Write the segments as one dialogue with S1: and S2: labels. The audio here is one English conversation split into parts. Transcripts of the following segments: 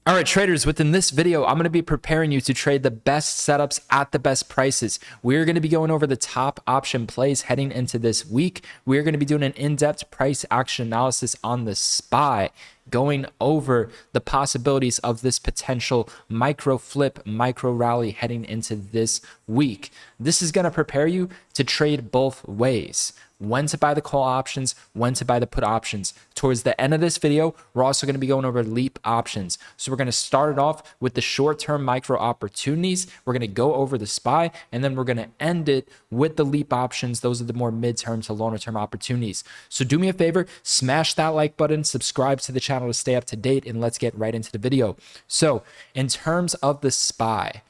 S1: All right, traders, within this video, I'm going to be preparing you to trade the best setups at the best prices. We're going to be going over the top option plays heading into this week. We're going to be doing an in-depth price action analysis on the SPY, going over the possibilities of this potential micro flip, micro rally heading into this week. This is going to prepare you to trade both ways. When to buy the call options, when to buy the put options. Towards the end of this video, we're also going to be going over leap options. So we're going to start it off with the short-term micro opportunities. We're going to go over the SPY, and then we're going to end it with the leap options. Those are the more mid-term to longer-term opportunities. So do me a favor, smash that like button, subscribe to the channel to stay up to date, and let's get right into the video. So in terms of the SPY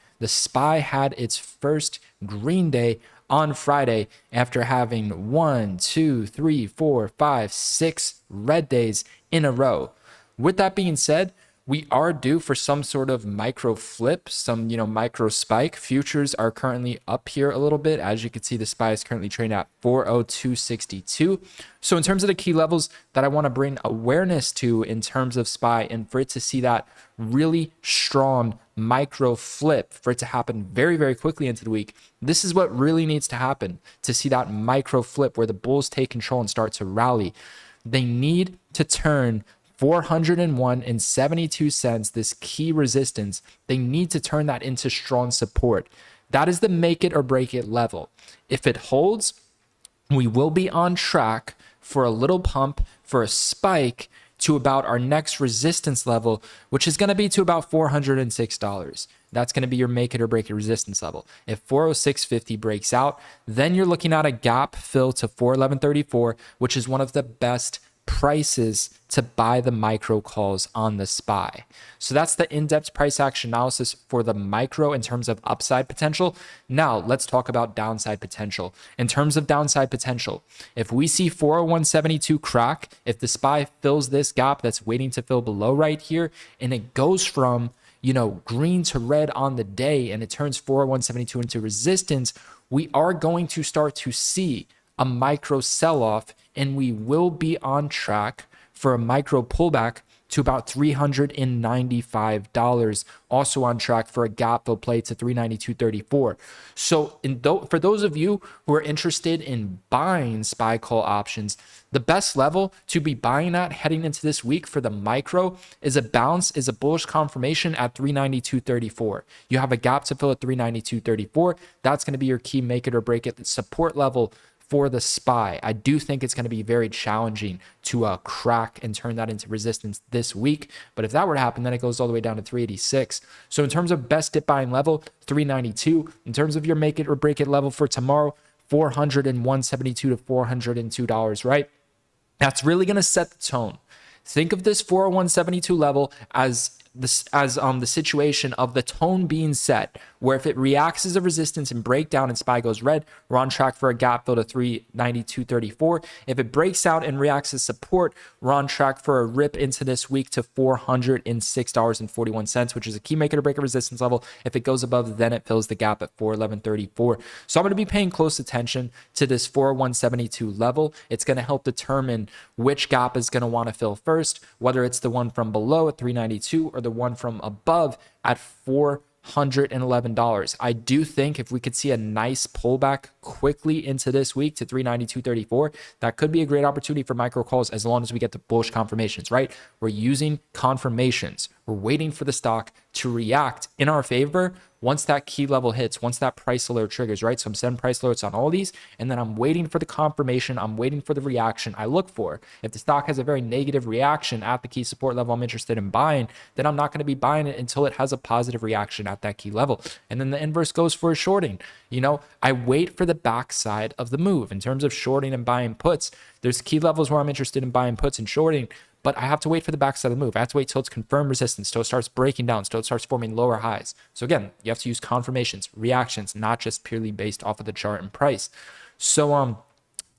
S1: had its first green day on Friday after having 1, 2, 3, 4, 5, 6 red days in a row. With that being said, we are due for some sort of micro flip, some micro spike. Futures are currently up here a little bit. As you can see, the SPY is currently trading at 402.62. So in terms of the key levels that I want to bring awareness to in terms of SPY, and for it to see that really strong micro flip, for it to happen very, very quickly into the week, this is what really needs to happen to see that micro flip where the bulls take control and start to rally. They need to turn 401.72, this key resistance. They need to turn that into strong support. That is the make it or break it level. If it holds, we will be on track for a little pump, for a spike to about our next resistance level, which is going to be to about $406. That's going to be your make it or break it resistance level. If 406.50 breaks out, then you're looking at a gap fill to 411.34, which is one of the best prices to buy the micro calls on the SPY. So that's the in-depth price action analysis for the micro in terms of upside potential. Now let's talk about downside potential. In terms of downside potential, if we see 401.72 crack, if the SPY fills this gap that's waiting to fill below right here, and it goes from green to red on the day, and it turns 401.72 into resistance, we are going to start to see a micro sell-off, and we will be on track for a micro pullback to about $395. Also on track for a gap fill play to 392.34. So for those of you who are interested in buying SPY call options, the best level to be buying at heading into this week for the micro is a bullish confirmation at 392.34. You have a gap to fill at 392.34. That's going to be your key make it or break it support level for the SPY. I do think it's going to be very challenging to crack and turn that into resistance this week. But if that were to happen, then it goes all the way down to 386. So in terms of best dip buying level, 392. In terms of your make it or break it level for tomorrow, $401.72 to $402, right? That's really going to set the tone. Think of this 401.72 level as the situation of the tone being set, where if it reacts as a resistance and breakdown and SPY goes red, we're on track for a gap fill to 392.34. If it breaks out and reacts as support, we're on track for a rip into this week to $406.41, which is a key make it or break it resistance level. If it goes above, then it fills the gap at 411.34. So I'm going to be paying close attention to this 401.72 level. It's going to help determine which gap is going to want to fill first, whether it's the one from below at 392 or the one from above at $411. I do think if we could see a nice pullback quickly into this week to 392.34, that could be a great opportunity for micro calls as long as we get the bullish confirmations, right? We're using confirmations. We're waiting for the stock to react in our favor once that key level hits, once that price alert triggers, right? So I'm setting price alerts on all these, and then I'm waiting for the confirmation. I'm waiting for the reaction I look for. If the stock has a very negative reaction at the key support level I'm interested in buying, then I'm not going to be buying it until it has a positive reaction at that key level. And then the inverse goes for shorting. I wait for the backside of the move. In terms of shorting and buying puts, there's key levels where I'm interested in buying puts and shorting, but I have to wait for the backside of the move. I have to wait till it's confirmed resistance, till it starts breaking down, till it starts forming lower highs. So again, you have to use confirmations, reactions, not just purely based off of the chart and price. So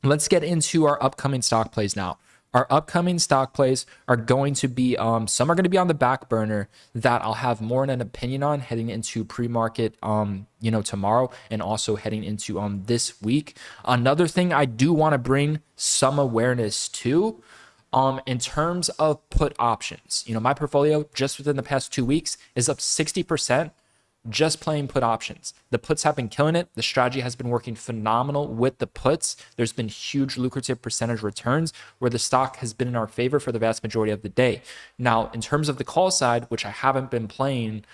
S1: let's get into our upcoming stock plays now. Our upcoming stock plays are going to be, some are going to be on the back burner that I'll have more in an opinion on heading into pre-market, tomorrow, and also heading into this week. Another thing I do want to bring some awareness to In terms of put options, my portfolio just within the past 2 weeks is up 60% just playing put options. The puts have been killing it. The strategy has been working phenomenal with the puts. There's been huge lucrative percentage returns where the stock has been in our favor for the vast majority of the day. Now, in terms of the call side, which I haven't been playing,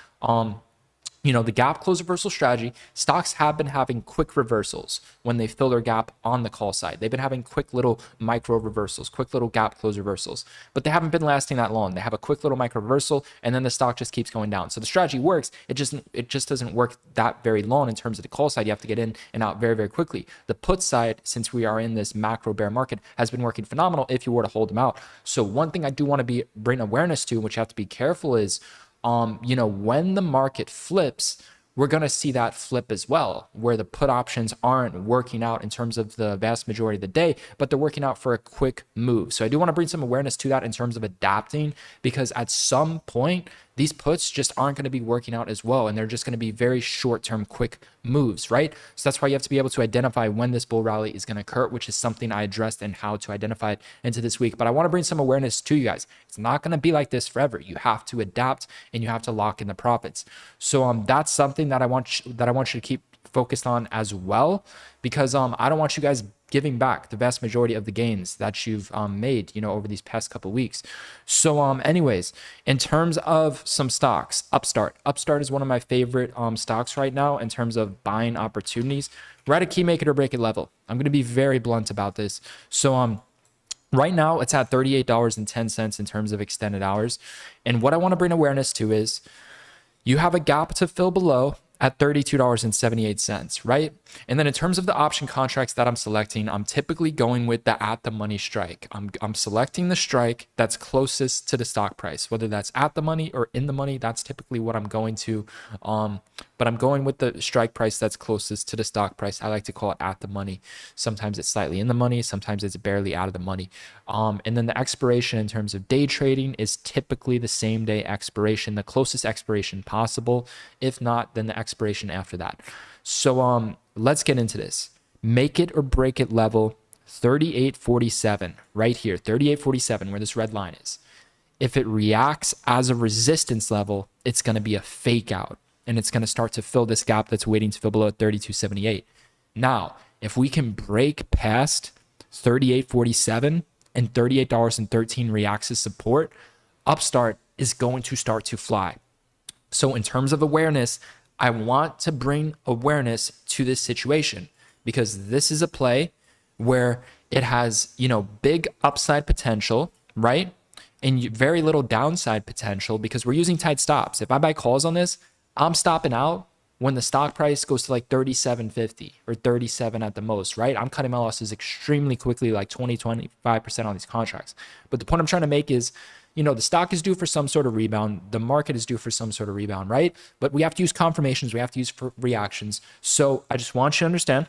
S1: the gap close reversal strategy, stocks have been having quick reversals when they fill their gap on the call side. They've been having quick little micro reversals, quick little gap close reversals, but they haven't been lasting that long. They have a quick little micro reversal and then the stock just keeps going down. So the strategy works. It just doesn't work that very long in terms of the call side. You have to get in and out very, very quickly. The put side, since we are in this macro bear market, has been working phenomenal if you were to hold them out. So one thing I do want to bring awareness to, which you have to be careful, is when the market flips, we're going to see that flip as well, where the put options aren't working out in terms of the vast majority of the day, but they're working out for a quick move. So I do want to bring some awareness to that in terms of adapting, because at some point, these puts just aren't going to be working out as well, and they're just going to be very short-term, quick moves, right? So that's why you have to be able to identify when this bull rally is going to occur, which is something I addressed and how to identify it into this week. But I want to bring some awareness to you guys. It's not going to be like this forever. You have to adapt and you have to lock in the profits. So that's something that I want you to keep focused on as well, because I don't want you guys giving back the vast majority of the gains that you've made, over these past couple of weeks. So anyways, in terms of some stocks, Upstart is one of my favorite stocks right now in terms of buying opportunities. We're at a key make it or break it level. I'm going to be very blunt about this. So right now it's at $38.10 in terms of extended hours. And what I want to bring awareness to is you have a gap to fill below at $32.78, right? And then in terms of the option contracts that I'm selecting, I'm typically going with the at the money strike. I'm selecting the strike that's closest to the stock price, whether that's at the money or in the money. That's typically what I'm going to. But I'm going with the strike price that's closest to the stock price. I like to call it at the money. Sometimes it's slightly in the money, sometimes it's barely out of the money. And then the expiration in terms of day trading is typically the same day expiration, the closest expiration possible. If not, then the expiration after that. So let's get into this. Make it or break it level 38.47 right here, 38.47, where this red line is. If it reacts as a resistance level, it's going to be a fake out, and it's going to start to fill this gap that's waiting to fill below 32.78. Now, if we can break past 38.47 and $38.13 reacts as support, Upstart is going to start to fly. So in terms of awareness, I want to bring awareness to this situation, because this is a play where it has, big upside potential, right? And very little downside potential, because we're using tight stops. If I buy calls on this, I'm stopping out when the stock price goes to like 37.50 or 37 at the most, right? I'm cutting my losses extremely quickly, like 25% on these contracts. But the point I'm trying to make is, the stock is due for some sort of rebound. The market is due for some sort of rebound, right? But we have to use confirmations. We have to use for reactions. So I just want you to understand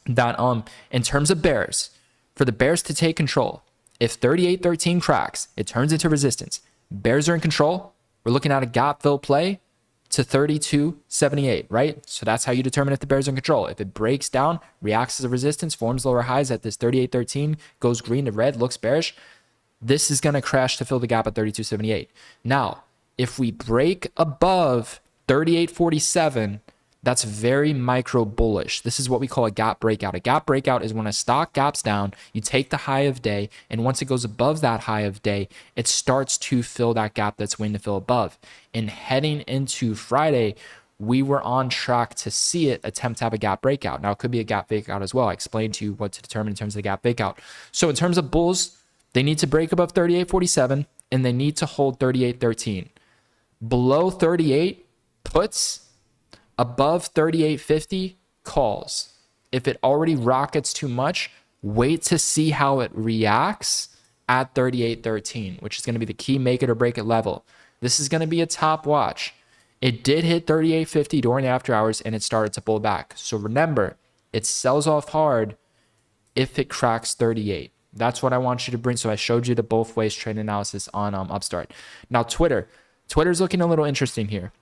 S1: that in terms of bears, for the bears to take control, if 38.13 cracks, it turns into resistance. Bears are in control. We're looking at a gap fill play to 32.78, right? So that's how you determine if the bears are in control. If it breaks down, reacts as a resistance, forms lower highs at this 38.13, goes green to red, looks bearish, this is going to crash to fill the gap at 32.78. Now, if we break above 38.47, that's very micro bullish. This is what we call a gap breakout. A gap breakout is when a stock gaps down, you take the high of day, and once it goes above that high of day, it starts to fill that gap that's waiting to fill above. And heading into Friday, we were on track to see it attempt to have a gap breakout. Now, it could be a gap breakout as well. I explained to you what to determine in terms of the gap breakout. So in terms of bulls, they need to break above 38.47, and they need to hold 38.13. Below 38, puts. Above 38.50, calls. If it already rockets too much, wait to see how it reacts at 38.13, which is going to be the key make it or break it level. This is going to be a top watch. It did hit 38.50 during the after hours, and it started to pull back. So remember, it sells off hard if it cracks 38. That's what I want you to bring. So I showed you the both ways trend analysis on Upstart. Now, Twitter's looking a little interesting here.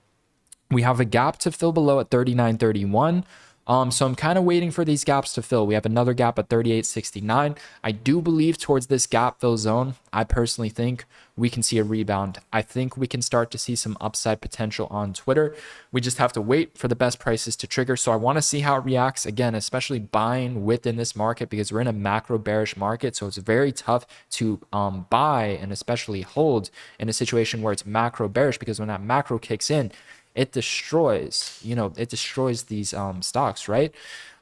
S1: We have a gap to fill below at 39.31. So I'm kind of waiting for these gaps to fill. We have another gap at 38.69. I do believe towards this gap fill zone, I personally think we can see a rebound. I think we can start to see some upside potential on Twitter. We just have to wait for the best prices to trigger. So I want to see how it reacts again, especially buying within this market because we're in a macro bearish market. So it's very tough to buy and especially hold in a situation where it's macro bearish, because when that macro kicks in, it destroys, it destroys these stocks, right?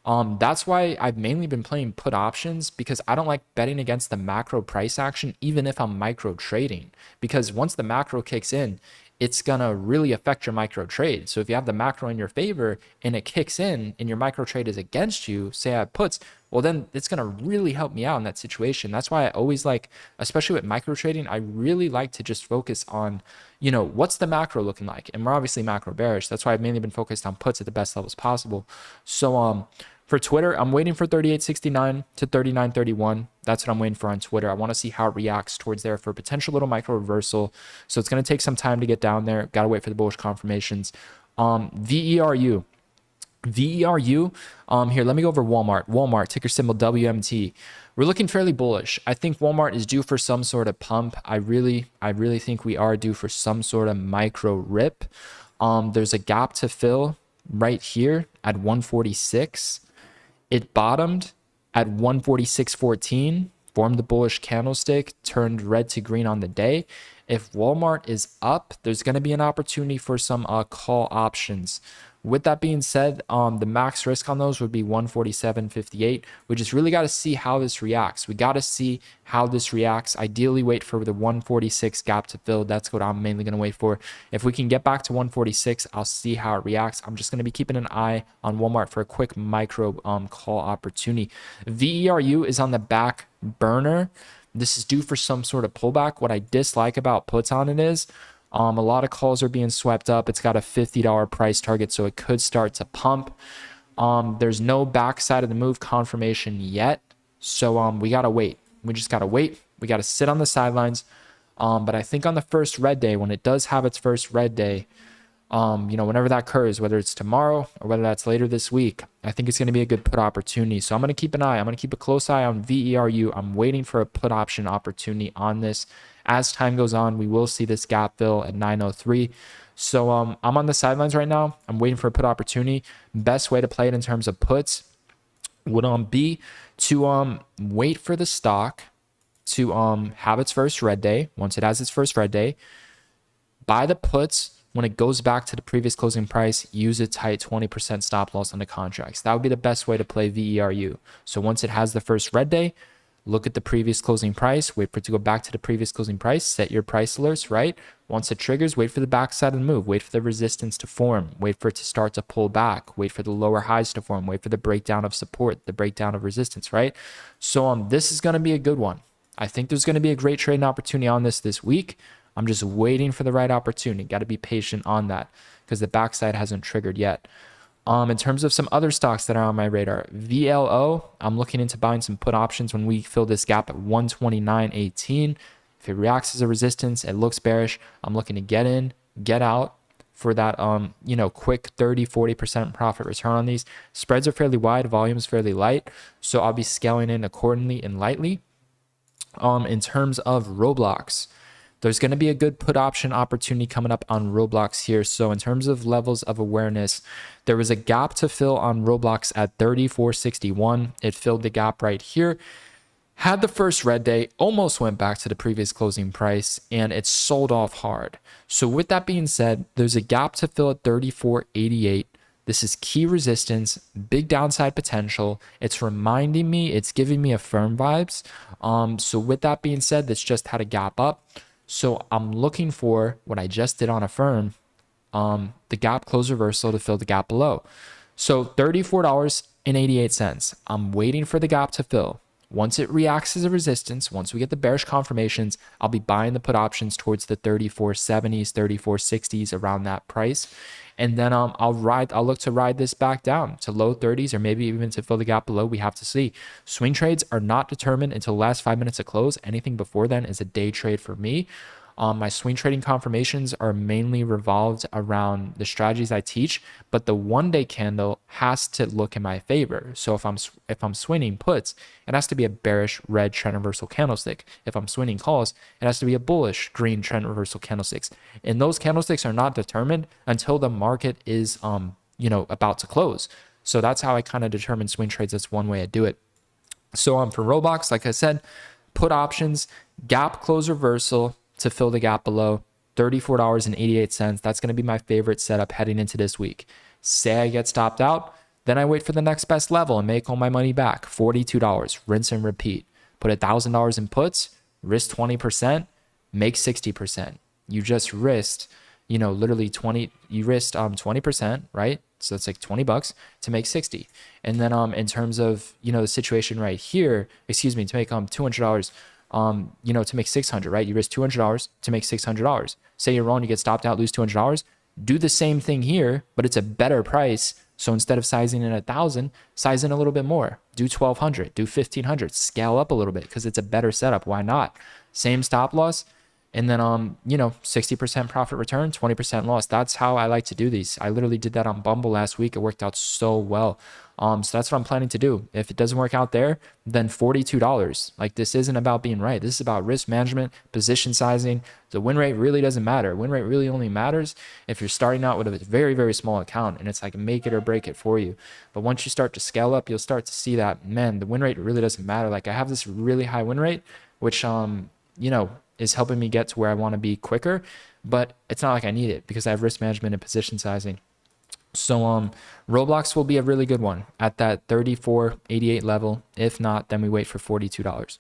S1: That's why I've mainly been playing put options, because I don't like betting against the macro price action, even if I'm micro trading, because once the macro kicks in, it's gonna really affect your micro trade. So if you have the macro in your favor and it kicks in and your micro trade is against you, say I have puts, well, then it's gonna really help me out in that situation. That's why I always like, especially with micro trading, I really like to just focus on, what's the macro looking like? And we're obviously macro bearish. That's why I've mainly been focused on puts at the best levels possible. So for Twitter, I'm waiting for 38.69 to 39.31. That's what I'm waiting for on Twitter. I want to see how it reacts towards there for a potential little micro reversal. So it's going to take some time to get down there. Got to wait for the bullish confirmations. VERU. Here, let me go over Walmart. Walmart, ticker symbol WMT. We're looking fairly bullish. I think Walmart is due for some sort of pump. I really think we are due for some sort of micro rip. There's a gap to fill right here at 146. It bottomed at 146.14, formed the bullish candlestick, turned red to green on the day. If Walmart is up, there's going to be an opportunity for some call options. With that being said, the max risk on those would be 147.58. We just really got to see how this reacts. We got to see how this reacts. Ideally, wait for the 146 gap to fill. That's what I'm mainly going to wait for. If we can get back to 146, I'll see how it reacts. I'm just going to be keeping an eye on Walmart for a quick micro call opportunity. VERU is on the back burner. This is due for some sort of pullback. What I dislike about puts on it is a lot of calls are being swept up. It's got a $50 price target, so it could start to pump. There's no backside of the move confirmation yet, so we got to wait. We just got to wait. We got to sit on the sidelines. But I think on the first red day, when it does have its first red day, whenever that occurs, whether it's tomorrow or whether that's later this week, I think it's going to be a good put opportunity. So I'm going to keep an eye. I'm going to keep a close eye on VERU. I'm waiting for a put option opportunity on this. As time goes on, we will see this gap fill at 903. So I'm on the sidelines right now. I'm waiting for a put opportunity. Best way to play it in terms of puts would be to wait for the stock to have its first red day. Once it has its first red day, buy the puts. When it goes back to the previous closing price, use a tight 20% stop loss on the contracts. That would be the best way to play VERU. So once it has the first red day, look at the previous closing price, wait for it to go back to the previous closing price, set your price alerts, right? Once it triggers, wait for the backside of the move, wait for the resistance to form, wait for it to start to pull back, wait for the lower highs to form, wait for the breakdown of support, the breakdown of resistance, right? So this is going to be a good one. I think there's going to be a great trading opportunity on this week. I'm just waiting for the right opportunity. Got to be patient on that because the backside hasn't triggered yet. In terms of some other stocks that are on my radar, VLO, I'm looking into buying some put options when we fill this gap at 129.18. If it reacts as a resistance, it looks bearish, I'm looking to get in, get out for that quick 30-40% profit return on these. Spreads are fairly wide, volumes fairly light, so I'll be scaling in accordingly and lightly. In terms of Roblox, there's going to be a good put option opportunity coming up on Roblox here. So in terms of levels of awareness, there was a gap to fill on Roblox at 34.61. It filled the gap right here. Had the first red day, almost went back to the previous closing price, and it sold off hard. So with that being said, there's a gap to fill at 34.88. This is key resistance, big downside potential. It's reminding me, it's giving me Affirm vibes. So with that being said, this just had a gap up. So I'm looking for what I just did on Affirm, the gap close reversal to fill the gap below. So $34.88. I'm waiting for the gap to fill. Once it reacts as a resistance, once we get the bearish confirmations, I'll be buying the put options towards the 34.70s, 34.60s, around that price. And then I'll look to ride this back down to low 30s or maybe even to fill the gap below. We have to see. Swing trades are not determined until the last 5 minutes of close. Anything before then is a day trade for me. My swing trading confirmations are mainly revolved around the strategies I teach, but the 1-day candle has to look in my favor. So if I'm swinging puts, it has to be a bearish red trend reversal candlestick. If I'm swinging calls, it has to be a bullish green trend reversal candlesticks. And those candlesticks are not determined until the market is about to close. So that's how I kind of determine swing trades. That's one way I do it. So for Roblox, like I said, put options, gap close reversal to fill the gap below, $34.88. That's going to be my favorite setup heading into this week. Say I get stopped out, then I wait for the next best level and make all my money back, $42, rinse and repeat. Put $1,000 in puts, risk 20%, make 60%. You just risked, literally 20%, right? So it's like $20 to make 60. And then in terms of, the situation right here, to make $200, to make 600, right? You risk $200 to make $600. Say you're wrong, you get stopped out, lose $200. Do the same thing here, but it's a better price. So instead of sizing in 1,000, size in a little bit more. Do 1,200, do 1,500, scale up a little bit because it's a better setup. Why not? Same stop loss. And then, 60% profit return, 20% loss. That's how I like to do these. I literally did that on Bumble last week. It worked out so well. So that's what I'm planning to do. If it doesn't work out there, then $42. Like, this isn't about being right. This is about risk management, position sizing. The win rate really doesn't matter. Win rate really only matters if you're starting out with a very, very small account and it's like make it or break it for you. But once you start to scale up, you'll start to see that, man, the win rate really doesn't matter. Like, I have this really high win rate, which, is helping me get to where I want to be quicker, but it's not like I need it because I have risk management and position sizing. So Roblox will be a really good one at that 34.88 level. If not, then we wait for $42.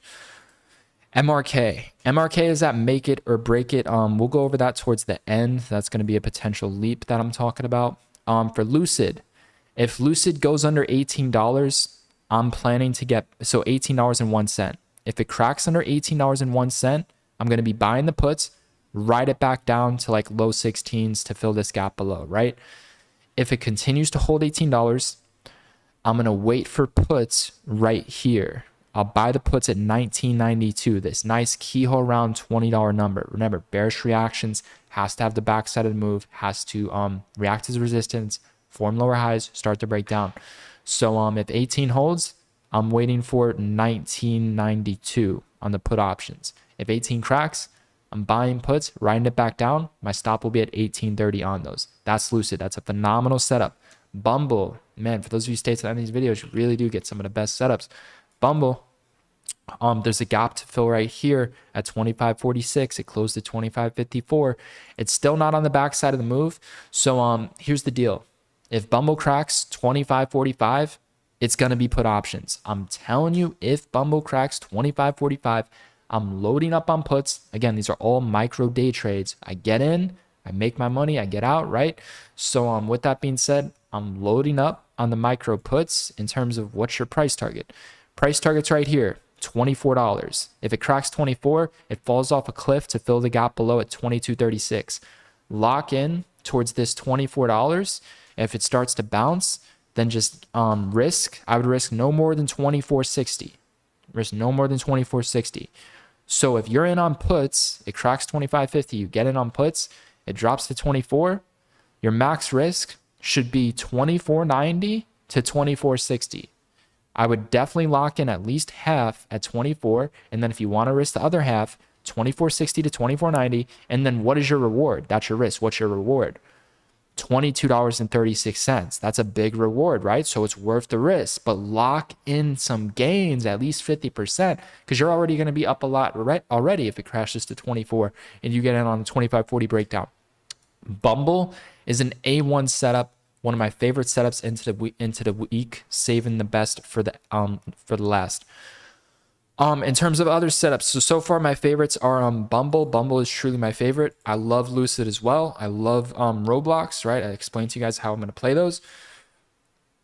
S1: MRK is that make it or break it. We'll go over that towards the end. That's going to be a potential leap that I'm talking about. For Lucid, if Lucid goes under $18, I'm planning to get $18.01. If it cracks under $18.01, I'm going to be buying the puts, ride it back down to like low 16s to fill this gap below, right? If it continues to hold $18, I'm going to wait for puts right here. I'll buy the puts at $19.92, this nice keyhole round $20 number. Remember, bearish reactions has to have the backside of the move, has to react as resistance, form lower highs, start to break down. So if 18 holds, I'm waiting for $19.92 on the put options. If 18 cracks, I'm buying puts, riding it back down. My stop will be at $18.30 on those. That's Lucid. That's a phenomenal setup. Bumble, man, for those of you who stay to the end of these videos, you really do get some of the best setups. Bumble, there's a gap to fill right here at 25.46. It closed at 25.54. It's still not on the backside of the move. So here's the deal. If Bumble cracks 25.45, it's going to be put options. I'm telling you, if Bumble cracks 25.45, I'm loading up on puts. Again, these are all micro day trades. I get in, I make my money, I get out, right? So with that being said, I'm loading up on the micro puts in terms of what's your price target. Price target's right here, $24. If it cracks 24, it falls off a cliff to fill the gap below at 22.36. Lock in towards this $24. If it starts to bounce, then just risk. I would risk no more than 24.60. Risk no more than 24.60. So if you're in on puts, it cracks 25.50, you get in on puts, it drops to 24, your max risk should be 24.90 to 24.60. I would definitely lock in at least half at 24, and then if you want to risk the other half, 24.60 to 24.90, and then what is your reward? That's your risk. What's your reward? $22.36. That's a big reward, right? So it's worth the risk, but lock in some gains, at least 50%, because you're already going to be up a lot already if it crashes to 24 and you get in on a 25.40 breakdown. Bumble is an A1 setup, one of my favorite setups into the week, saving the best for the last. In terms of other setups, so far my favorites are Bumble. Bumble is truly my favorite. I love Lucid as well. I love Roblox, right? I explained to you guys how I'm going to play those.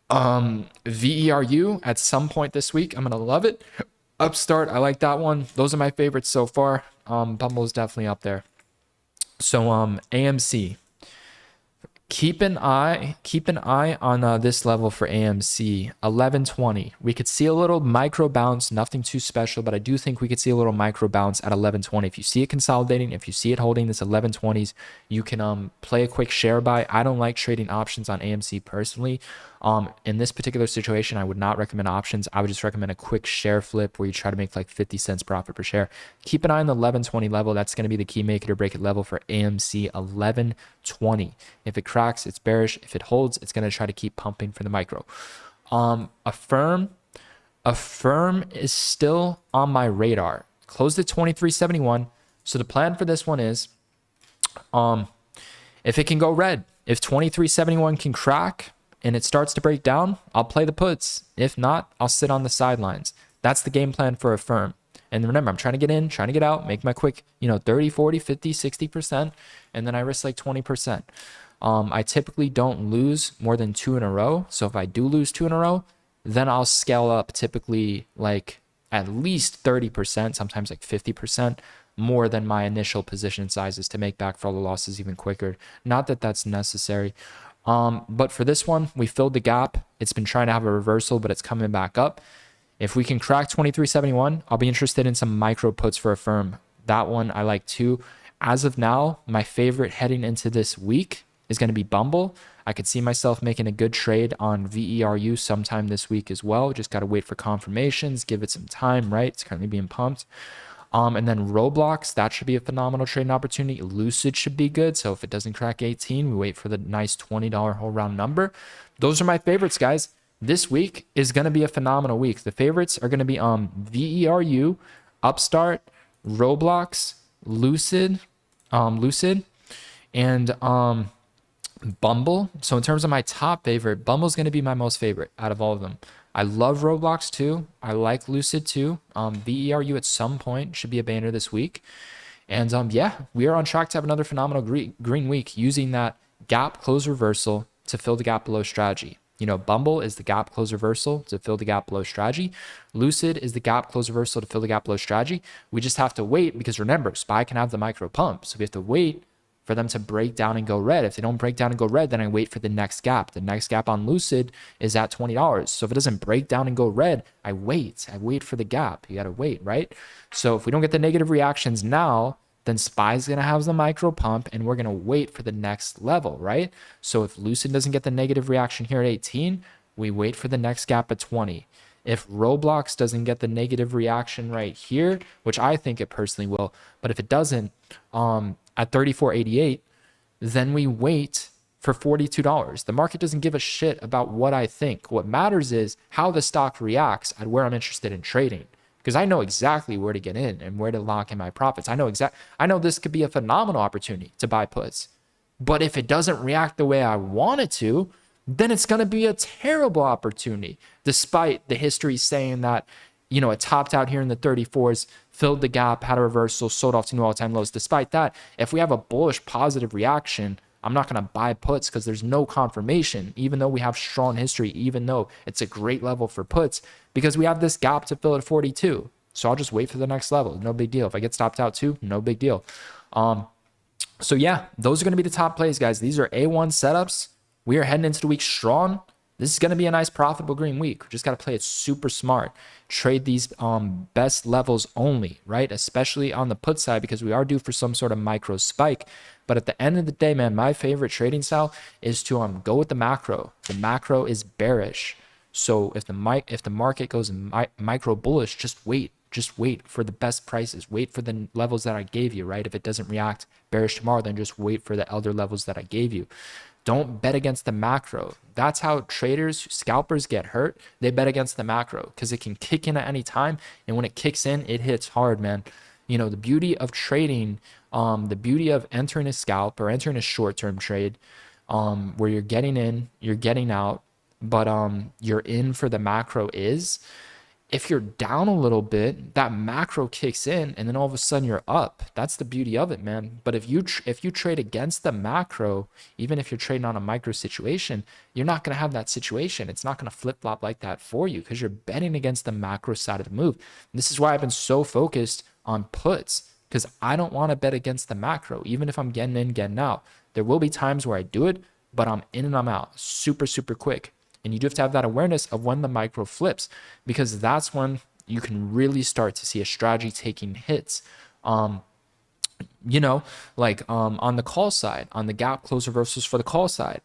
S1: Veru at some point this week, I'm going to love it. Upstart, I like that one. Those are my favorites so far. Bumble is definitely up there. So AMC. Keep an eye on this level for AMC 1120. We could see a little micro bounce, nothing too special, but I do think we could see a little micro bounce at 1120. If you see it consolidating, if you see it holding this 1120s, you can play a quick share buy. I don't like trading options on AMC personally. In this particular situation, I would not recommend options. I would just recommend a quick share flip where you try to make like 50 cents profit per share. Keep an eye on the 1120 level. That's going to be the key make it or break it level for AMC 1120. If it cracks, it's bearish. If it holds, it's going to try to keep pumping for the micro. Affirm is still on my radar. Closed at 23.71. So the plan for this one is if it can go red, if 23.71 can crack and it starts to break down, I'll play the puts. If not, I'll sit on the sidelines. That's the game plan for Affirm. And remember, I'm trying to get in, trying to get out, make my quick, 30, 40, 50, 60%, and then I risk like 20%. I typically don't lose more than 2 in a row. So if I do lose 2 in a row, then I'll scale up typically like at least 30%, sometimes like 50% more than my initial position sizes to make back for all the losses even quicker. Not that that's necessary. But for this one, we filled the gap. It's been trying to have a reversal, but it's coming back up. If we can crack 23.71, I'll be interested in some micro puts for Affirm. That one I like too. As of now, my favorite heading into this week is going to be Bumble. I could see myself making a good trade on VERU sometime this week as well. Just got to wait for confirmations, give it some time, right? It's currently being pumped. And then Roblox, that should be a phenomenal trading opportunity. Lucid should be good. So if it doesn't crack 18, we wait for the nice $20 whole round number. Those are my favorites, guys. This week is going to be a phenomenal week. The favorites are going to be VERU, Upstart, Roblox, Lucid, and Bumble. So in terms of my top favorite, Bumble's going to be my most favorite out of all of them. I love Roblox too. I like Lucid too. VERU at some point should be a banner this week. And yeah, we are on track to have another phenomenal green week using that gap close reversal to fill the gap below strategy. Bumble is the gap close reversal to fill the gap below strategy. Lucid is the gap close reversal to fill the gap below strategy. We just have to wait because remember, SPY can have the micro pump. So we have to wait for them to break down and go red. If they don't break down and go red, then I wait for the next gap. The next gap on Lucid is at $20. So if it doesn't break down and go red, I wait for the gap. You got to wait, right? So if we don't get the negative reactions now, then SPY's going to have the micro pump and we're going to wait for the next level, right? So if Lucid doesn't get the negative reaction here at 18, we wait for the next gap at 20. If Roblox doesn't get the negative reaction right here, which I think it personally will, but if it doesn't, at 34.88, then we wait for $42. The market doesn't give a shit about what I think. What matters is how the stock reacts at where I'm interested in trading. Because I know exactly where to get in and where to lock in my profits. I know this could be a phenomenal opportunity to buy puts. But if it doesn't react the way I want it to, then it's going to be a terrible opportunity, despite the history saying that, it topped out here in the 34s, filled the gap, had a reversal, sold off to new all-time lows. Despite that, if we have a bullish positive reaction, I'm not going to buy puts because there's no confirmation, even though we have strong history, even though it's a great level for puts, because we have this gap to fill at 42. So I'll just wait for the next level. No big deal. If I get stopped out too, no big deal. So yeah, those are going to be the top plays, guys. These are A1 setups. We are heading into the week strong. This is going to be a nice profitable green week. We just got to play it super smart. Trade these best levels only, right? Especially on the put side because we are due for some sort of micro spike. But at the end of the day, man, my favorite trading style is to go with the macro. The macro is bearish. So if the market goes micro bullish, just wait. Just wait for the best prices. Wait for the levels that I gave you, right? If it doesn't react bearish tomorrow, then just wait for the elder levels that I gave you. Don't bet against the macro. That's how scalpers get hurt. They bet against the macro because it can kick in at any time. And when it kicks in, it hits hard, man. The beauty of trading, the beauty of entering a scalp or entering a short-term trade where you're getting in, you're getting out, but you're in for the macro is if you're down a little bit, that macro kicks in and then all of a sudden you're up. That's the beauty of it, man. But if you trade against the macro, even if you're trading on a micro situation, you're not going to have that situation. It's not going to flip-flop like that for you because you're betting against the macro side of the move. And this is why I've been so focused on puts because I don't want to bet against the macro, even if I'm getting in, getting out. There will be times where I do it, but I'm in and I'm out super, super quick. And you do have to have that awareness of when the micro flips, because that's when you can really start to see a strategy taking hits. You know, like on the call side, on the gap close reversals for the call side,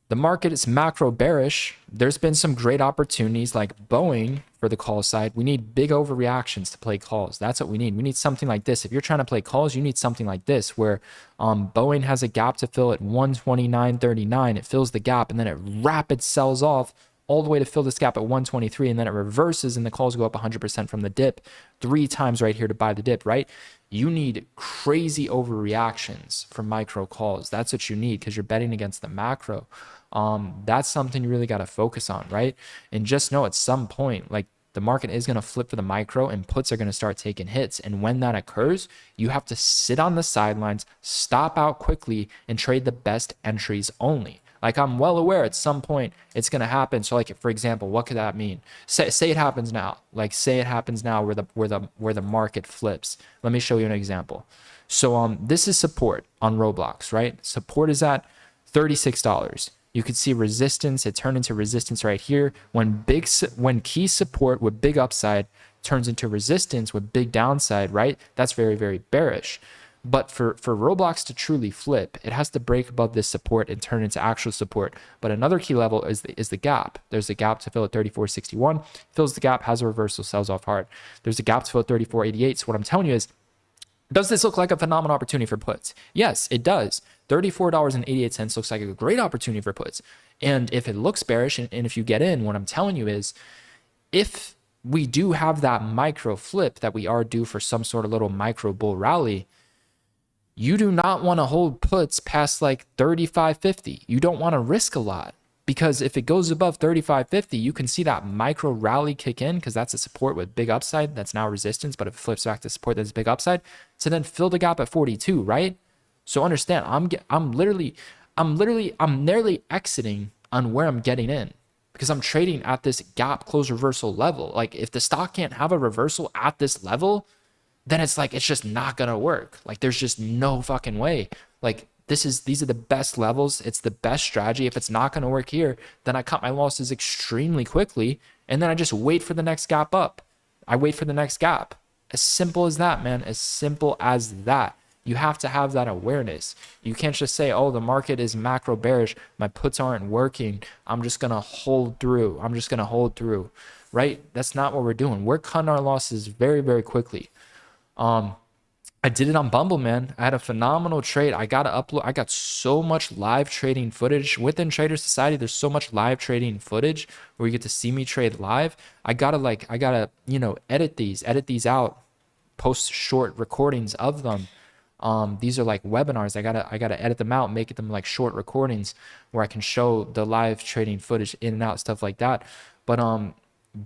S1: the market is macro bearish. There's been some great opportunities like Boeing for the call side. We need big overreactions to play calls. That's what we need. We need something like this. If you're trying to play calls, you need something like this, where Boeing has a gap to fill at 129.39. It fills the gap and then it rapid sells off all the way to fill this gap at 123, and then it reverses and the calls go up 100% from the dip 3 times right here to buy the dip, right? You need crazy overreactions for micro calls. That's what you need, because you're betting against the macro. That's something you really got to focus on, right? And just know at some point, like, the market is going to flip for the micro and puts are going to start taking hits. And when that occurs, you have to sit on the sidelines, stop out quickly, and trade the best entries only. Like, I'm well aware at some point it's going to happen. So, like, for example, what could that mean? Say it happens now. Like, say it happens now where the market flips. Let me show you an example. So this is support on Roblox, right? Support is at $36. You could see resistance. It turned into resistance right here. When key support with big upside turns into resistance with big downside, right? That's very, very bearish. But for Roblox to truly flip, it has to break above this support and turn into actual support. But another key level is the gap. There's a gap to fill at 34.61. Fills the gap, has a reversal, sells off hard. There's a gap to fill at 34.88. So what I'm telling you is, does this look like a phenomenal opportunity for puts? Yes, it does. $34.88 looks like a great opportunity for puts. And if it looks bearish, and if you get in, what I'm telling you is, if we do have that micro flip that we are due for some sort of little micro bull rally, you do not want to hold puts past like 35.50. You don't want to risk a lot, because if it goes above 35.50, you can see that micro rally kick in, because that's a support with big upside. That's now resistance, but if it flips back to support, that's big upside. So then fill the gap at 42, right? So understand, I'm nearly exiting on where I'm getting in, because I'm trading at this gap close reversal level. Like, if the stock can't have a reversal at this level, then it's like, it's just not gonna work. Like, there's just no fucking way. Like, these are the best levels. It's the best strategy. If it's not gonna work here, then I cut my losses extremely quickly, and then I just wait for the next gap up. I wait for the next gap. As simple as that, man. As simple as that. You have to have that awareness. You can't just say, oh, the market is macro bearish, my puts aren't working, I'm just gonna hold through. Right? That's not what we're doing. We're cutting our losses very, very quickly. I did it on Bumble, man. I had a phenomenal trade. I got so much live trading footage within Trader Society. There's so much live trading footage where you get to see me trade live. I gotta edit these out, post short recordings of them. These are like webinars. I gotta edit them out, make them like short recordings where I can show the live trading footage in and out, stuff like that. But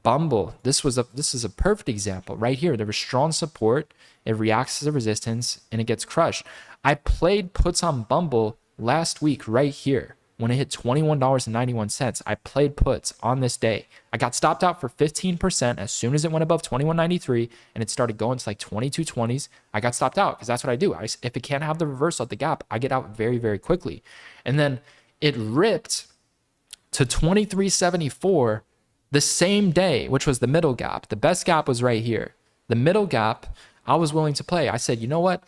S1: Bumble, this is a perfect example right here. There was strong support, it reacts as a resistance, and it gets crushed. I played puts on Bumble last week right here when it hit $21.91. I played puts on this day. I got stopped out for 15% as soon as it went above $21.93 and it started going to like 22.20s. I got stopped out because that's what I do. If it can't have the reversal at the gap, I get out very, very quickly. And then it ripped to 23.74 the same day, which was the middle gap. The best gap was right here. The middle gap, I was willing to play. I said, you know what?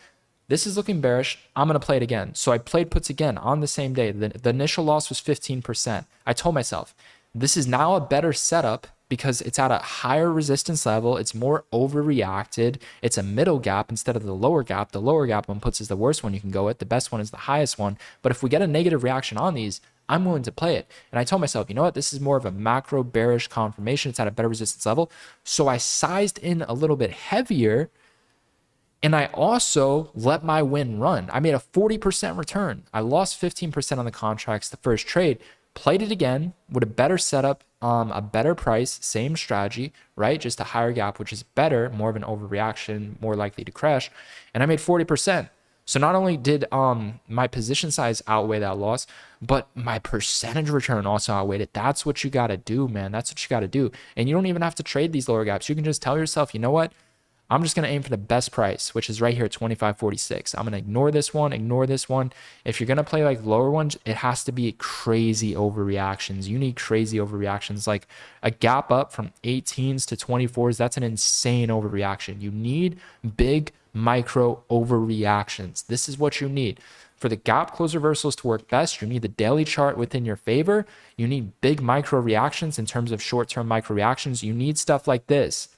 S1: This is looking bearish. I'm going to play it again. So I played puts again on the same day. The initial loss was 15%. I told myself, this is now a better setup because it's at a higher resistance level. It's more overreacted. It's a middle gap instead of the lower gap. The lower gap on puts is the worst one you can go with. The best one is the highest one. But if we get a negative reaction on these, I'm willing to play it. And I told myself, you know what? This is more of a macro bearish confirmation. It's at a better resistance level. So I sized in a little bit heavier. And I also let my win run. I made a 40% return. I lost 15% on the contracts the first trade, played it again with a better setup, a better price, same strategy, right? Just a higher gap, which is better, more of an overreaction, more likely to crash. And I made 40%. So not only did my position size outweigh that loss, but my percentage return also outweighed it. That's what you got to do, man. That's what you got to do. And you don't even have to trade these lower gaps. You can just tell yourself, you know what? I'm just going to aim for the best price, which is right here at 25.46. I'm going to ignore this one, ignore this one. If you're going to play like lower ones, it has to be crazy overreactions. You need crazy overreactions. Like a gap up from 18s to 24s, that's an insane overreaction. You need big micro overreactions. This is what you need. For the gap close reversals to work best, you need the daily chart within your favor. You need big micro reactions in terms of short-term micro reactions. You need stuff like this.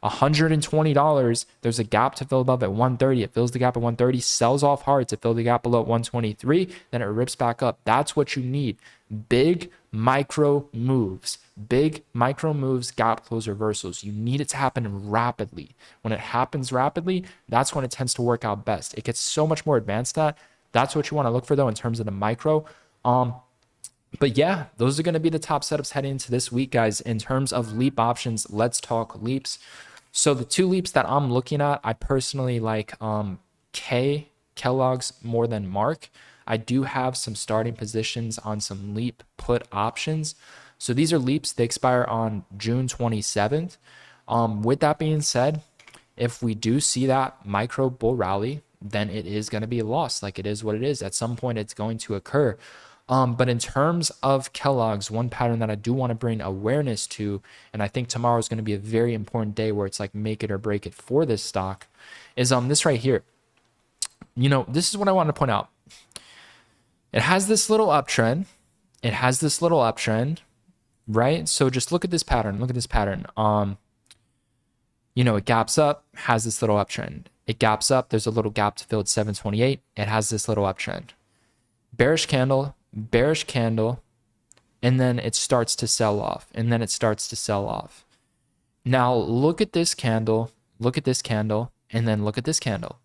S1: $120, there's a gap to fill above at 130. It fills the gap at 130, sells off hard to fill the gap below at 123, then it rips back up. That's what you need. Big micro moves, gap close reversals. You need it to happen rapidly. When it happens rapidly, that's when it tends to work out best. It gets so much more advanced that. That's what you want to look for though in terms of the micro. But yeah, those are going to be the top setups heading into this week, guys. In terms of leap options, let's talk leaps. So the two leaps that I'm looking at, I personally like Kellogg's more than Mark. I do have some starting positions on some leap put options. So these are leaps. They expire on June 27th. With that being said, if we do see that micro bull rally, then it is going to be a loss. Like it is what it is. At some point, it's going to occur. But in terms of Kellogg's, one pattern that I do want to bring awareness to, and I think tomorrow is going to be a very important day where it's like make it or break it for this stock, is this right here. You know, this is what I want to point out. It has this little uptrend. Right? So just look at this pattern. You know, it gaps up, has this little uptrend. It gaps up, there's a little gap to fill at 728. It has this little uptrend. Bearish candle, and then it starts to sell off, Now look at this candle, and then look at this candle.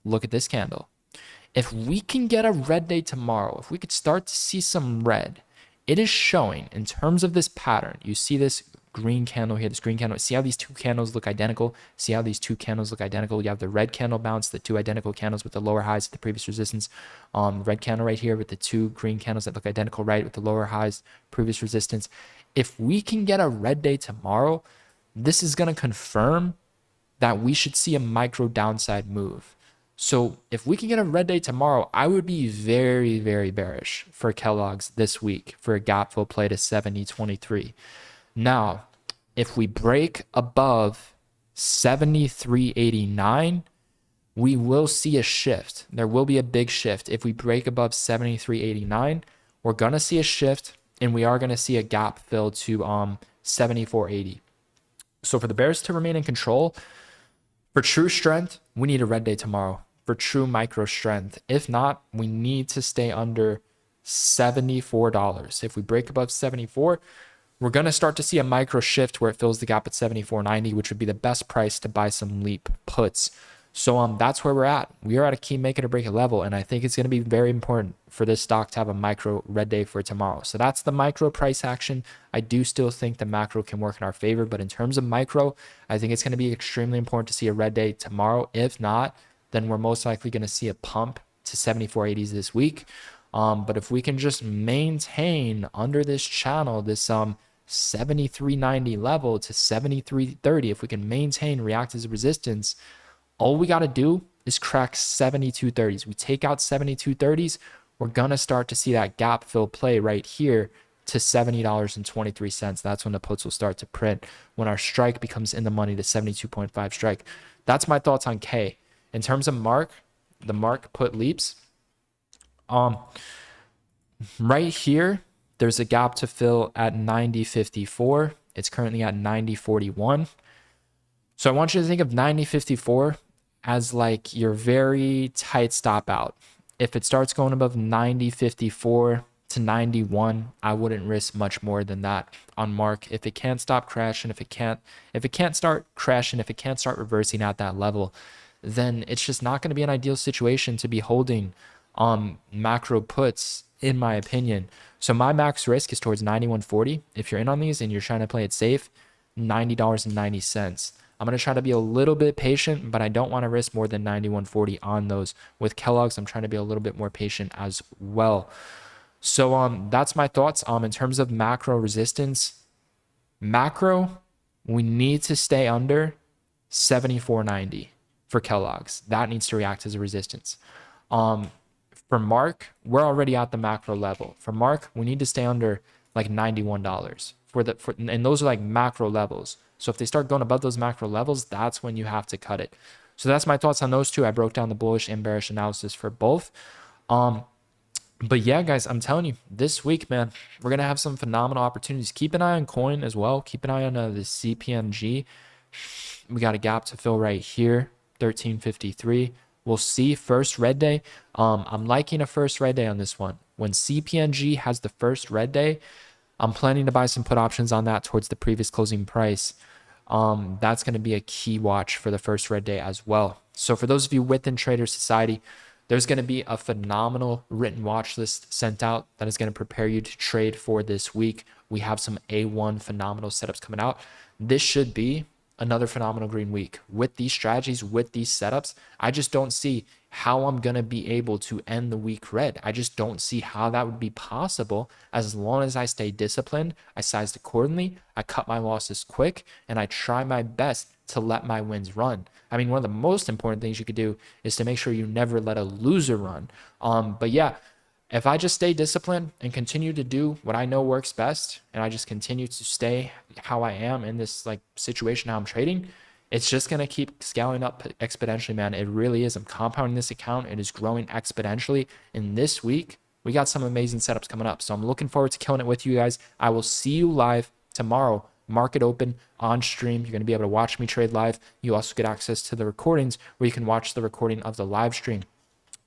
S1: If we can get a red day tomorrow, if we could start to see some red, it is showing in terms of this pattern. You see this green candle here, See how these two candles look identical? You have the red candle bounce, the two identical candles with the lower highs at the previous resistance. Red candle right here with the two green candles that look identical, right, with the lower highs, previous resistance. If we can get a red day tomorrow, this is going to confirm that we should see a micro downside move. So if we can get a red day tomorrow, I would be very, very bearish for Kellogg's this week for a gap fill play to 70.23. Now, if we break above 73.89, we will see a shift. There will be a big shift. If we break above 73.89, we're going to see a shift, and we are going to see a gap fill to 74.80. So for the bears to remain in control, for true strength, we need a red day tomorrow. For true micro strength. If not, we need to stay under $74. If we break above 74, we're going to start to see a micro shift where it fills the gap at 74.90, which would be the best price to buy some leap puts. So that's where we're at. We are at a key make it or break it level, and I think it's going to be very important for this stock to have a micro red day for tomorrow. So that's the micro price action. I do still think the macro can work in our favor, but in terms of micro, I think it's going to be extremely important to see a red day tomorrow. If not, then we're most likely going to see a pump to 74.80s this week. But if we can just maintain under this channel, this 73.90 level to 73.30, if we can maintain react as a resistance, all we got to do is crack 72.30s. We take out 72.30s, we're going to start to see that gap fill play right here to $70.23. That's when the puts will start to print, when our strike becomes in the money to 72.5 strike. That's my thoughts on K. In terms of Mark, the Mark put leaps, right here, there's a gap to fill at 90.54. It's currently at 90.41. So I want you to think of 90.54 as like your very tight stop out. If it starts going above 90.54 to 91, I wouldn't risk much more than that on Mark. If it can't stop crashing, if it can't start crashing, if it can't start reversing at that level, then it's just not going to be an ideal situation to be holding macro puts, in my opinion. So my max risk is towards 91.40. If you're in on these and you're trying to play it safe, $90.90. I'm going to try to be a little bit patient, but I don't want to risk more than 91.40 on those. With Kellogg's, I'm trying to be a little bit more patient as well. So that's my thoughts. In terms of macro resistance, we need to stay under 74.90. for Kellogg's. That needs to react as a resistance. For Mark, we're already at the macro level. For Mark, we need to stay under like $91 and those are like macro levels. So if they start going above those macro levels, that's when you have to cut it. So that's my thoughts on those two. I broke down the bullish and bearish analysis for both. But yeah, guys, I'm telling you, this week, man, we're going to have some phenomenal opportunities. Keep an eye on coin as well. Keep an eye on the CPNG. We got a gap to fill right here, 1353. We'll see first red day. I'm liking a first red day on this one. When CPNG has the first red day, I'm planning to buy some put options on that towards the previous closing price. That's going to be a key watch for the first red day as well. So for those of you within Trader Society, there's going to be a phenomenal written watch list sent out that is going to prepare you to trade for this week. We have some A1 phenomenal setups coming out. This should be another phenomenal green week. With these strategies, with these setups, I just don't see how I'm going to be able to end the week red. I just don't see how that would be possible as long as I stay disciplined, I sized accordingly, I cut my losses quick, and I try my best to let my wins run. I mean, one of the most important things you could do is to make sure you never let a loser run. But yeah, if I just stay disciplined and continue to do what I know works best, and I just continue to stay how I am in this like situation, how I'm trading, it's just going to keep scaling up exponentially, man. It really is. I'm compounding this account. It is growing exponentially. And this week, we got some amazing setups coming up. So I'm looking forward to killing it with you guys. I will see you live tomorrow. Market open on stream. You're going to be able to watch me trade live. You also get access to the recordings where you can watch the recording of the live stream.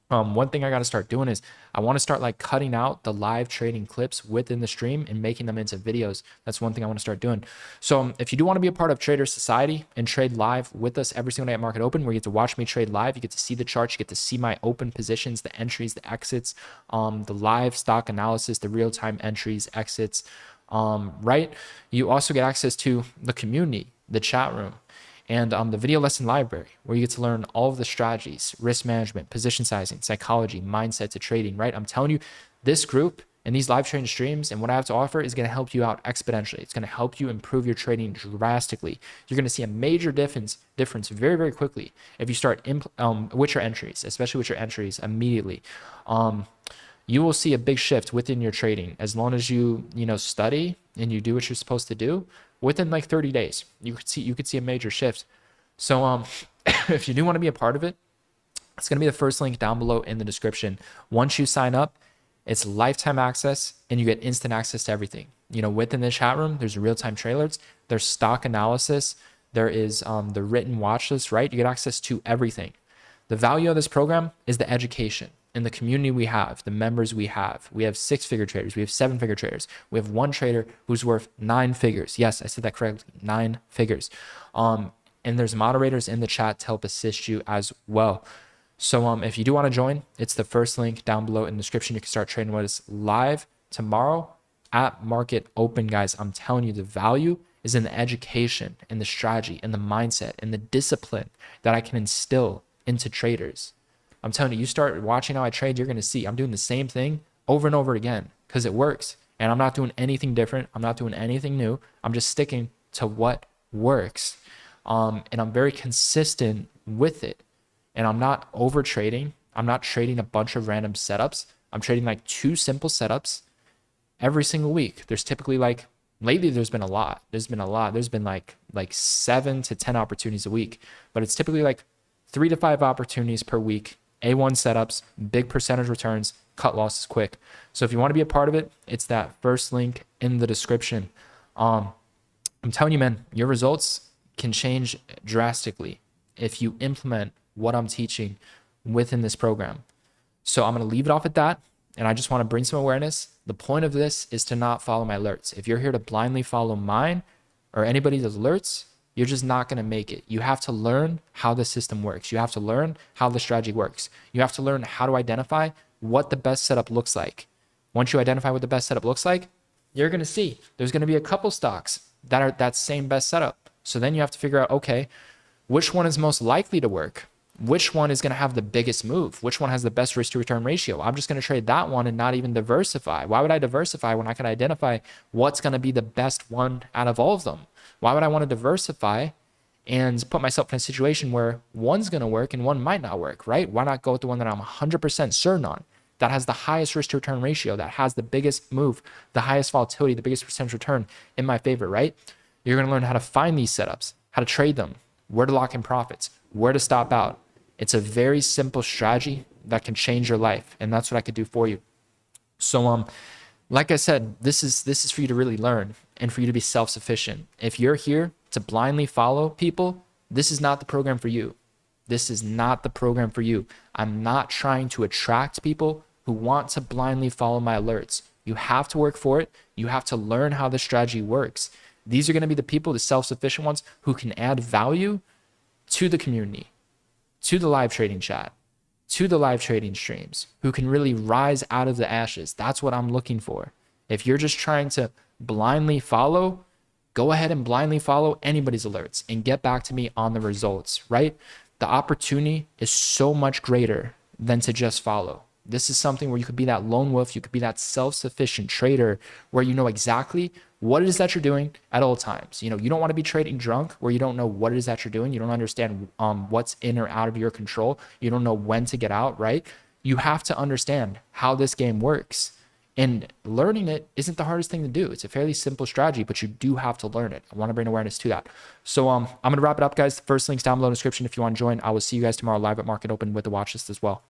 S1: One thing I got to start doing is I want to start like cutting out the live trading clips within the stream and making them into videos. That's one thing I want to start doing. So if you do want to be a part of Trader Society and trade live with us every single day at Market Open, where you get to watch me trade live, you get to see the charts, you get to see my open positions, the entries, the exits, the live stock analysis, the real-time entries, exits, right? You also get access to the community, the chat room, and the video lesson library, where you get to learn all of the strategies, risk management, position sizing, psychology, mindset to trading, right? I'm telling you, this group and these live trading streams and what I have to offer is going to help you out exponentially. It's going to help you improve your trading drastically. You're going to see a major difference very, very quickly if you start with your entries, especially with your entries immediately. You will see a big shift within your trading as long as you study and you do what you're supposed to do. Within like 30 days, you could see a major shift. So if you do want to be a part of it, it's going to be the first link down below in the description. Once you sign up, it's lifetime access and you get instant access to everything. Within the chat room, there's real-time trade alerts, there's stock analysis, there is the written watch list, right? You get access to everything. The value of this program is the education. In the community we have, the members we have 6-figure traders, we have 7-figure traders, we have one trader who's worth 9 figures. Yes, I said that correctly, 9 figures. And there's moderators in the chat to help assist you as well. So if you do want to join, it's the first link down below in the description. You can start trading with us live tomorrow at Market Open, guys. I'm telling you, the value is in the education and the strategy and the mindset and the discipline that I can instill into traders. I'm telling you, you start watching how I trade, you're going to see I'm doing the same thing over and over again because it works. And I'm not doing anything different. I'm not doing anything new. I'm just sticking to what works. And I'm very consistent with it. And I'm not over trading. I'm not trading a bunch of random setups. I'm trading like 2 simple setups every single week. There's typically lately there's been a lot. There's been like 7 to 10 opportunities a week, but it's typically like 3 to 5 opportunities per week. A1 setups, big percentage returns, cut losses quick. So if you want to be a part of it, it's that first link in the description. I'm telling you, man, your results can change drastically if you implement what I'm teaching within this program. So I'm going to leave it off at that. And I just want to bring some awareness. The point of this is to not follow my alerts. If you're here to blindly follow mine or anybody's alerts, you're just not going to make it. You have to learn how the system works. You have to learn how the strategy works. You have to learn how to identify what the best setup looks like. Once you identify what the best setup looks like, you're going to see there's going to be a couple stocks that are that same best setup. So then you have to figure out, okay, which one is most likely to work? Which one is going to have the biggest move? Which one has the best risk to return ratio? I'm just going to trade that one and not even diversify. Why would I diversify when I can identify what's going to be the best one out of all of them? Why would I want to diversify and put myself in a situation where one's going to work and one might not work, right? Why not go with the one that I'm 100% certain on, that has the highest risk to return ratio, that has the biggest move, the highest volatility, the biggest percentage return in my favor, right? You're going to learn how to find these setups, how to trade them, where to lock in profits, where to stop out. It's a very simple strategy that can change your life. And that's what I could do for you. So, like I said, this is for you to really learn and for you to be self-sufficient. If you're here to blindly follow people, this is not the program for you. This is not the program for you. I'm not trying to attract people who want to blindly follow my alerts. You have to work for it. You have to learn how the strategy works. These are going to be the people, the self-sufficient ones, who can add value to the community, to the live trading chat, to the live trading streams, who can really rise out of the ashes. That's what I'm looking for. If you're just trying to blindly follow, go ahead and blindly follow anybody's alerts and get back to me on the results, right? The opportunity is so much greater than to just follow. This is something where you could be that lone wolf, you could be that self-sufficient trader where you know exactly what it is that you're doing at all times. You know, you don't want to be trading drunk where you don't know what it is that you're doing. You don't understand what's in or out of your control. You don't know when to get out, right? You have to understand how this game works. And learning it isn't the hardest thing to do. It's a fairly simple strategy, but you do have to learn it. I want to bring awareness to that. So I'm going to wrap it up, guys. The first link's down below in the description if you want to join. I will see you guys tomorrow live at Market Open with the watch list as well.